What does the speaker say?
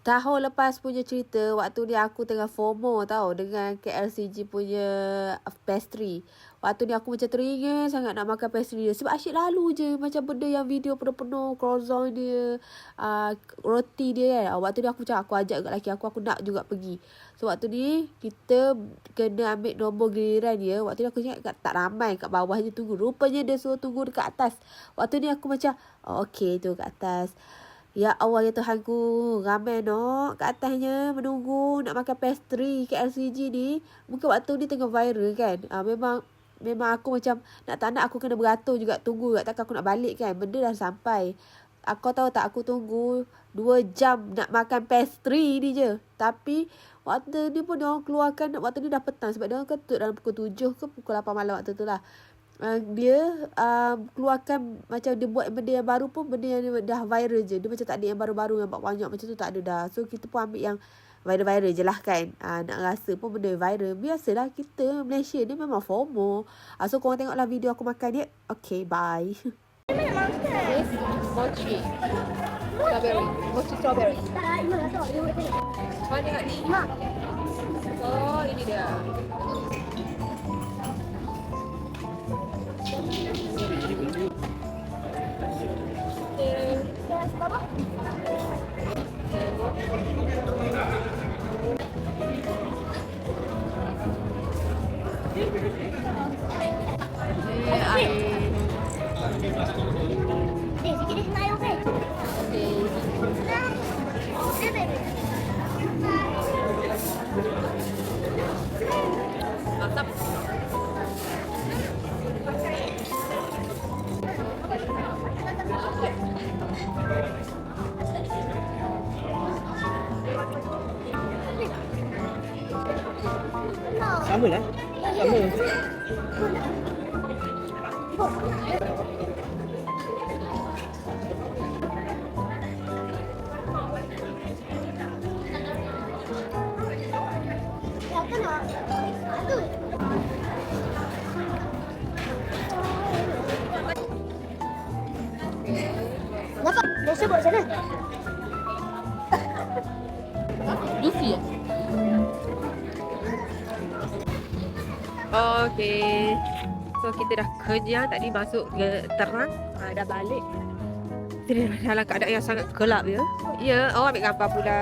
Tahun lepas punya cerita, waktu ni aku tengah FOMO tau dengan KLCG punya pastry. Waktu ni aku macam teringin sangat nak makan pastry dia. Sebab asyik lalu je macam benda yang video penuh-penuh, croissant dia, roti dia kan. Waktu ni aku macam aku ajak kat lelaki aku nak juga pergi. So waktu ni kita kena ambil nombor giliran dia. Waktu ni aku ingat tak ramai kat bawah je tunggu. Rupanya dia suruh tunggu dekat atas. Waktu ni aku macam, okey tu kat atas. Ya Allah, ya Tuhanku, ramai nak kat atasnya menunggu nak makan pastry KLCG ni. Mungkin waktu ni tengah viral kan. Memang aku macam nak tak nak aku kena beratur juga tunggu kat, takkan aku nak balik kan. Benda dah sampai. Aku tahu tak, aku tunggu 2 jam nak makan pastry ni je. Tapi waktu ni pun diorang keluarkan, waktu ni dah petang. Sebab diorang kan tutup dalam pukul 7 ke pukul 8 malam waktu tu lah. Dia keluarkan macam dia buat benda yang baru pun benda yang dah viral je. Dia macam tak ada yang baru-baru yang banyak macam tu, tak ada dah. So kita pun ambil yang viral-viral je lah kan. Nak rasa pun benda viral. Biasalah kita Malaysia ni memang FOMO. So korang tengoklah video aku makan dia. Okay, bye. This mochi strawberry. Mochi strawberry. Mana tengok ni? Oh, ini dia. Mantap. Sama lah. Sama. Kenapa? Biasa buat sana. Juicy ya? Okay. So kita dah kenyang tadi, masuk ke terang, dah balik. Kita dalam keadaan yang sangat gelap ya. Ya, awak ambil gambar pula.